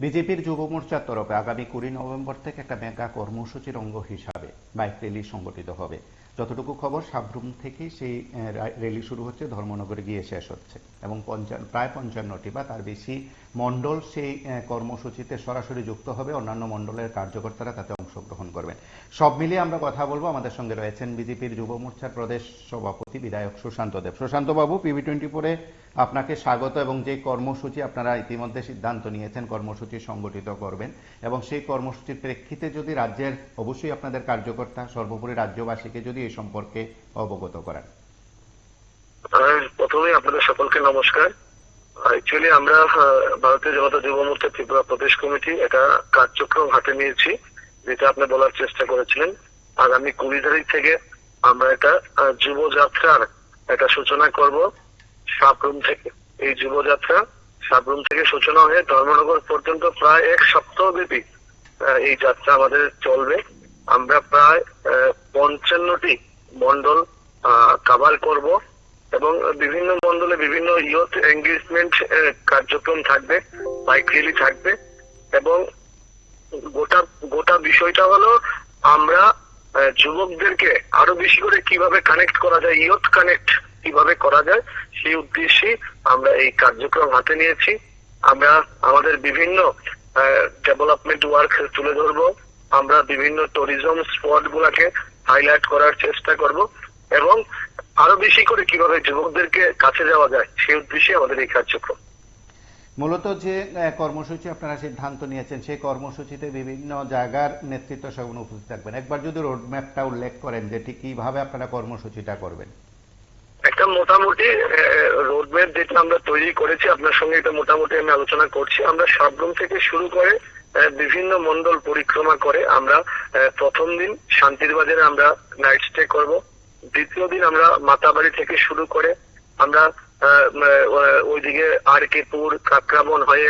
বিজেপির যুব মোর্চার তরফে আগামী 20 নভেম্বর থেকে একটা মেগা কর্মসূচির অঙ্গ হিসাবে বাইক র্যালি সংগঠিত হবে। যতটুকু খবর, সাবরুম থেকে সেই র্যালি শুরু হচ্ছে, ধর্মনগরে গিয়ে শেষ হচ্ছে এবং প্রায় 55টি বা তার বেশি মণ্ডল সেই কর্মসূচিতে সরাসরি যুক্ত হবে। অন্যান্য মণ্ডলের কার্যকর্তারা তাতে অংশগ্রহণ করবেন। সব মিলিয়ে আমরা কথা বলবো। আমাদের সঙ্গে রয়েছেন বিজেপির যুব মোর্চার প্রদেশ সভাপতি বিধায়ক সুশান্ত দেব। সুশান্ত বাবু, PB24-এ আপনাকে স্বাগত। এবং যে কর্মসূচি আপনারা ইতিমধ্যে সিদ্ধান্ত নিয়েছেন কর্মসূচি সংগঠিত করবেন, এবং সেই কর্মসূচির প্রেক্ষিতে যদি রাজ্যের, অবশ্যই আপনাদের কার্যকর্তা, সর্বোপরি রাজ্যবাসীকে যদি এই সম্পর্কে অবগত করেন। প্রথমে আপনাদের সকলকে নমস্কার। অ্যাকচুয়ালি আমরা ভারতীয় জনতা যুব মোর্চা ত্রিপুরা প্রদেশ কমিটি একটা কার্যক্রম হাতে নিয়েছি, যেটা আপনি বলার চেষ্টা করেছিলেন। আগামী 20 তারিখ থেকে আমরা একটা যুব যাত্রার একটা সূচনা করব সাবরুম থেকে। এই যুবযাত্রা সাবরুম থেকে সূচনা হয়ে ধর্মনগর পর্যন্ত প্রায় 1 সপ্তাহ ব্যাপী এই যাত্রা আমাদের চলবে। আমরা প্রায় 55টি মন্ডল কভার করব এবং বিভিন্ন মন্ডলে বিভিন্ন ইয়ুথ এঙ্গেজমেন্ট কার্যক্রম থাকবে, বাইক র্যালি থাকবে। এবং গোটা বিষয়টা হলো আমরা যুবকদেরকে আরো বেশি করে কিভাবে কানেক্ট করা যায়, ইয়ুথ কানেক্ট কিভাবে করা যায়, সেই উদ্দেশ্যে আমরা এই কার্যক্রম হাতে নিয়েছি। আমরা আমাদের বিভিন্ন ডেভেলপমেন্ট ওয়ার্ক তুলে ধরবো, আমরা বিভিন্ন ট্যুরিজম স্পট গুলাকে হাইলাইট করার চেষ্টা করব এবং আরো বেশি করে কিভাবে যুবকদেরকে কাছে যাওয়া যায়, সেই উদ্দেশ্যে আমাদের এই কার্যক্রম। মূলত যে কর্মসূচি আপনারা সিদ্ধান্ত নিয়েছেন, সেই কর্মসূচিতে বিভিন্ন জায়গার নেতৃত্ব সহ উপস্থিত থাকবেন। একবার যদি রোডম্যাপটা উল্লেখ করেন যে ঠিক কিভাবে আপনারা কর্মসূচিটা করবেন। একটা মোটামুটি রোডম্যাপ যেটা আমরা তৈরি করেছি, আপনার সঙ্গে এটা মোটামুটি আমি আলোচনা করছি। আমরা সাবরুম থেকে শুরু করে বিভিন্ন মন্ডল পরিক্রমা করে আমরা প্রথম দিন শান্তির বাজারে আমরা নাইট স্টে করব। দ্বিতীয় দিন আমরা মাতাবাড়ি থেকে শুরু করে আমরা ওইদিকে আরকেপুর, কাকরাবন হয়ে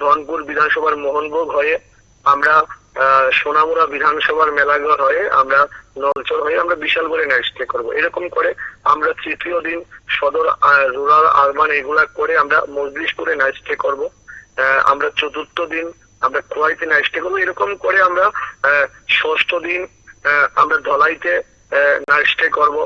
ধনপুর বিধানসভার মোহনভোগ হয়ে আমরা সোনামুড়া বিধানসভার মেলাঘর হয়ে আমরা নলচর হয়ে আমরা বিশালগড়ে নাইট স্টে করবো। এরকম করে আমরা তৃতীয় দিন সদর, রুরাল, আরবান এগুলা করে আমরা মজলিশপুরে নাইট স্টে করবো। আমরা চতুর্থ দিন আমরা খোয়াইতে নাইট স্টে করবো। এরকম করে আমরা ষষ্ঠ দিন আমরা ধলাইতে নাইট স্টে করবো।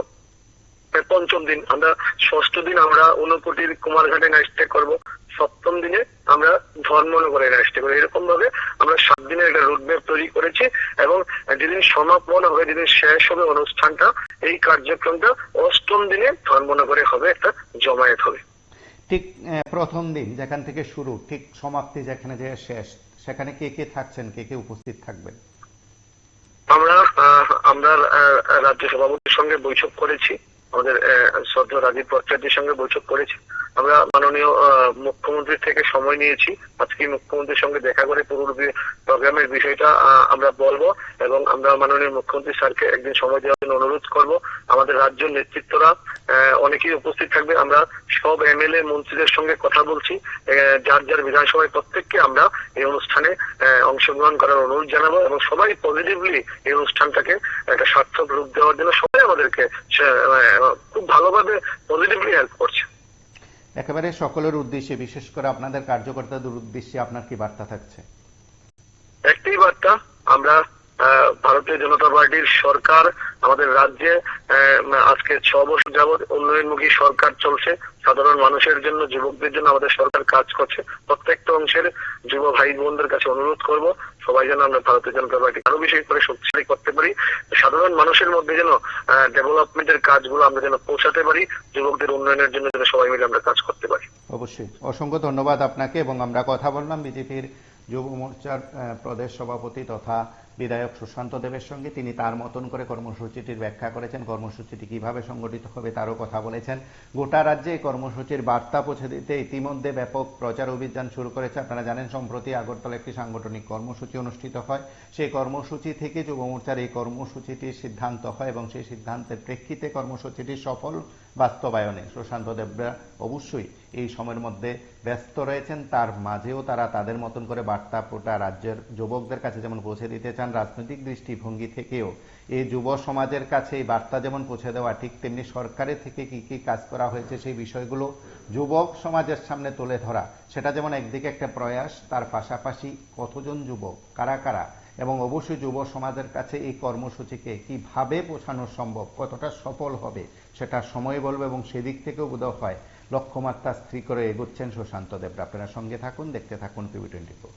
পঞ্চম দিন আমরা, ষষ্ঠ দিন আমরা ঊনকোটির কুমারঘাটে নাইট স্টে করবো। সপ্তম দিনে আমরা ধর্মনগরে নাইট স্টে করবো। এরকম ভাবে আমরা 7 দিনের একটা রোডম্যাপ তৈরি করেছি এবং যেদিন সমাপন হবে, যেদিন শেষ হবে অনুষ্ঠানটা, এই কার্যক্রমটা 8ম দিনে ধর্মনগরে হবে, একটা জমায়েত হবে। ঠিক প্রথম দিন যেখান থেকে শুরু, ঠিক সমাপ্তি যেখানে যে শেষ, সেখানে কে কে থাকছেন, কে কে উপস্থিত থাকবেন? আমরা রাজ্য সভাপতির সঙ্গে বৈঠক করেছি, আমাদের শ্রদ্ধেয় রাজীব ভট্টাচার্যের সঙ্গে বৈঠক করেছি। আমরা মাননীয় মুখ্যমন্ত্রীর থেকে সময় নিয়েছি, আজকে মুখ্যমন্ত্রীর সঙ্গে দেখা করে পুরো প্রোগ্রামের বিষয়টা আমরা বলবো এবং আমরা মাননীয় মুখ্যমন্ত্রী স্যারকে একদিন সময় দেওয়ার জন্য অনুরোধ করব। আমাদের রাজ্য নেতৃত্বরা অনেকেই উপস্থিত থাকবে। আমরা সব MLA মন্ত্রীদের সঙ্গে কথা বলছি, যার যার বিধানসভায় প্রত্যেককে আমরা এই অনুষ্ঠানে অংশগ্রহণ করার অনুরোধ জানাবো এবং সবাই পজিটিভলি এই অনুষ্ঠানটাকে একটা সার্থক রূপ দেওয়ার জন্য সবাই আমাদেরকে খুব ভালোভাবে পজিটিভলি হেল্প করছে। একেবারে সকলের উদ্দেশ্যে, বিশেষ করে আপনাদের কার্যকর্তাদের উদ্দেশ্যে আপনার কি বার্তা থাকছে? একটাই বার্তা, আমরা ভারতীয় জনতা পার্টির সরকার আমাদের রাজ্যে আজকে 6 বছর যাবৎ উন্নয়নমুখী সরকার চলছে। সাধারণ মানুষের জন্য, যুবকদের জন্য আমাদের সরকার কাজ করছে। প্রত্যেকটা অংশের যুব ভাই বোনদের কাছে অনুরোধ করব, সবাই যেন আমরা ভারতীয় জনতা পার্টি আরো বেশি করে শক্তিশালী করতে পারি, সাধারণ মানুষের মধ্যে যেন ডেভেলপমেন্টের কাজগুলো আমরা যেন পৌঁছাতে পারি, যুবকদের উন্নয়নের জন্য যেন সবাই মিলে আমরা কাজ করতে পারি। অবশ্যই, অসংখ্য ধন্যবাদ আপনাকে। এবং আমরা কথা বললাম বিজেপির যুব মোর্চার প্রদেশ সভাপতি তথা বিধায়ক সুশান্ত দেবের সঙ্গে। তিনি তার মতন করে কর্মসূচিটির ব্যাখ্যা করেছেন, কর্মসূচিটি কিভাবে সংগঠিত হবে তারও কথা বলেছেন। গোটা রাজ্যে এই কর্মসূচির বার্তা পৌঁছে দিতে ইতিমধ্যে ব্যাপক প্রচার অভিযান শুরু করেছে। আপনারা জানেন, সম্প্রতি আগরতলা একটি সাংগঠনিক কর্মসূচি অনুষ্ঠিত হয়। সেই কর্মসূচি থেকে যুব মোর্চার এই কর্মসূচিটির সিদ্ধান্ত হয় এবং সেই সিদ্ধান্তের প্রেক্ষিতে কর্মসূচিটির সফল বাস্তবায়নে সুশান্ত দেবরা অবশ্যই এই সময়ের মধ্যে ব্যস্ত রয়েছেন। তার মাঝেও তারা তাদের মতন করে বার্তা গোটা রাজ্যের যুবকদের কাছে যেমন পৌঁছে দিতে চান, প্রধান রাজনৈতিক দৃষ্টিভঙ্গি থেকেও এই যুব সমাজের কাছে এই বার্তা যেমন পৌঁছে দেওয়া, ঠিক তেমনি সরকারের থেকে কি কি কাজ করা হয়েছে সেই বিষয়গুলো যুবক সমাজের সামনে তুলে ধরা, সেটা যেমন একদিকে একটা প্রয়াস, তার পাশাপাশি কতজন যুবক, কারা কারা, এবং অবশ্যই যুব সমাজের কাছে এই কর্মসূচিকে কিভাবে পৌঁছানো সম্ভব, কতটা সফল হবে সেটা সময় বলবে, এবং সেদিক থেকেও বোধ হয় লক্ষ্যমাত্রা স্থির করে এগোচ্ছেন সুশান্ত দেবরা। আপনারা সঙ্গে থাকুন, দেখতে থাকুন টিভি 24।